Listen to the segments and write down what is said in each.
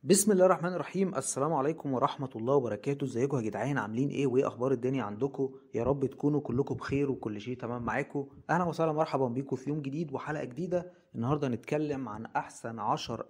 بسم الله الرحمن الرحيم. السلام عليكم ورحمة الله وبركاته. ازيكم يا جدعان؟ عاملين ايه وايه اخبار الدنيا عندكم؟ يا رب تكونوا كلكم بخير وكل شيء تمام معاكم. اهلا وسهلا مرحبا بيكم في يوم جديد وحلقة جديدة. النهاردة هنتكلم عن احسن 10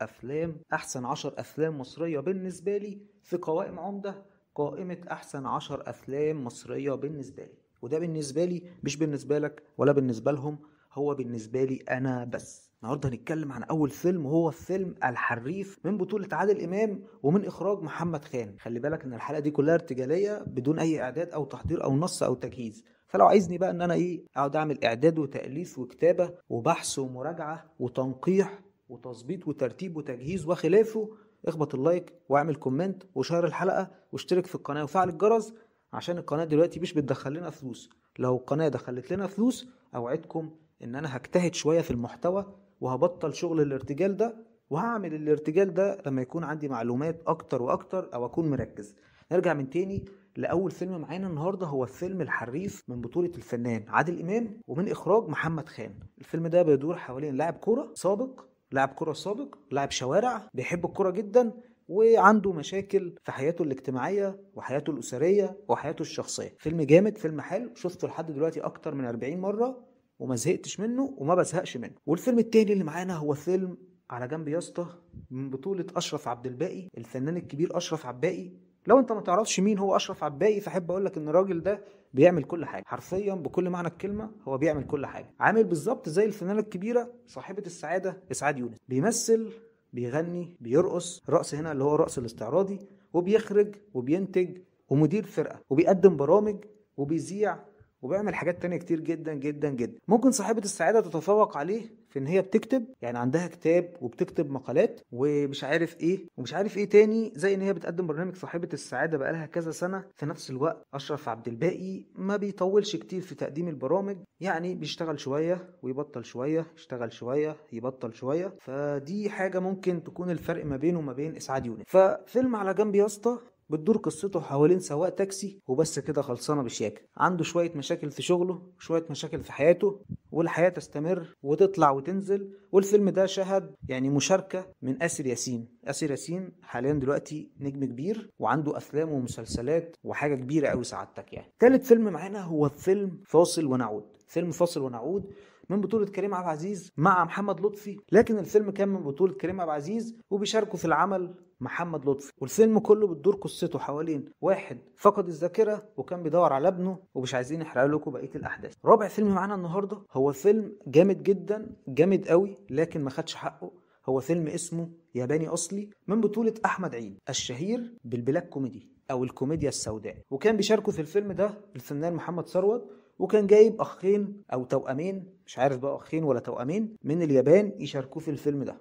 افلام مصرية بالنسبة لي في قوائم عمدة. قائمة احسن 10 افلام مصرية بالنسبة لي، وده بالنسبة لي مش بالنسبة لك ولا بالنسبة لهم، هو بالنسبة لي أنا بس. النهارده هنتكلم عن أول فيلم، وهو فيلم الحريف من بطولة عادل إمام ومن إخراج محمد خان. خلي بالك إن الحلقة دي كلها ارتجالية بدون أي إعداد أو تحضير أو نص أو تجهيز. فلو عايزني بقى إن أنا أقعد أعمل إعداد وتأليف وكتابة وبحث ومراجعة وتنقيح وتظبيط وترتيب وتجهيز وخلافه، اخبط اللايك واعمل كومنت وشير الحلقة واشترك في القناة وفعل الجرس، عشان القناة دلوقتي مش بتدخل لنا فلوس. لو القناة دخلت لنا فلوس اوعدكم ان انا هجتهد شوية في المحتوى وهبطل شغل الارتجال ده، وهعمل الارتجال ده لما يكون عندي معلومات اكتر واكتر او اكون مركز. نرجع من تاني لأول فيلم معانا النهاردة، هو فيلم الحريف من بطولة الفنان عادل إمام ومن إخراج محمد خان. الفيلم ده بيدور حوالين لاعب كرة سابق، لاعب شوارع بيحب الكرة جدا، وعنده مشاكل في حياته الاجتماعية وحياته الأسرية وحياته الشخصية. فيلم جامد، فيلم حلو، شفته لحد دلوقتي أكتر من 40 مرة وما زهقتش منه وما بزهقش منه. والفيلم التاني اللي معانا هو فيلم على جنب يا اسطى، من بطولة أشرف عبد الباقي، الفنان الكبير أشرف عبد الباقي. لو انت ما تعرفش مين هو أشرف عبد الباقي فأحب أقول لك إن الراجل ده بيعمل كل حاجة، حرفيا بكل معنى الكلمة هو بيعمل كل حاجة. عامل بالظبط زي الفنانة الكبيرة صاحبة السعادة إسعاد يونس، بيمثل، بيغني، بيرقص، الرقص هنا اللي هو الرقص الاستعراضي، وبيخرج وبينتج ومدير فرقة وبيقدم برامج وبيذيع وبيعمل حاجات تانية كتير جدا جدا جدا. ممكن صاحبة السعادة تتفوق عليه في ان هي بتكتب، يعني عندها كتاب وبتكتب مقالات ومش عارف ايه ومش عارف ايه تاني، زي ان هي بتقدم برنامج صاحبة السعادة بقالها كذا سنة. في نفس الوقت اشرف عبد الباقي ما بيطولش كتير في تقديم البرامج، يعني بيشتغل شوية ويبطل شوية، يشتغل شوية يبطل شوية. فدي حاجة ممكن تكون الفرق ما بينه وما بين اسعاد يونس. ففيلم على جنب يا اسطى بتدور قصته حوالين سواق تاكسي وبس كده، خلصانه بشياكه. عنده شويه مشاكل في شغله وشويه مشاكل في حياته، والحياه تستمر وتطلع وتنزل. والفيلم ده شهد يعني مشاركه من آسر ياسين. آسر ياسين حاليا دلوقتي نجم كبير وعنده افلام ومسلسلات وحاجه كبيره قوي سعادتك. يعني تالت فيلم معانا هو فيلم فاصل ونعود. فيلم فاصل ونعود من بطولة كريم عبد العزيز مع محمد لطفي، لكن الفيلم كان من بطولة كريم عبد العزيز وبيشاركوا في العمل محمد لطفي. والفيلم كله بتدور قصته حوالين واحد فقد الذاكرة وكان بيدور على ابنه، ومش عايزين نحرق لكم بقية الأحداث. رابع فيلم معانا النهاردة هو فيلم جامد جدا، جامد قوي، لكن ما خدش حقه. هو فيلم اسمه ياباني أصلي من بطولة أحمد عيد الشهير بالبلاك كوميدي أو الكوميديا السوداء. وكان بيشاركوا في الفيلم ده الفنان محمد ثروت، وكان جايب أخين أو توأمين، مش عارف بقى أخين ولا توأمين، من اليابان يشاركوا في الفيلم ده.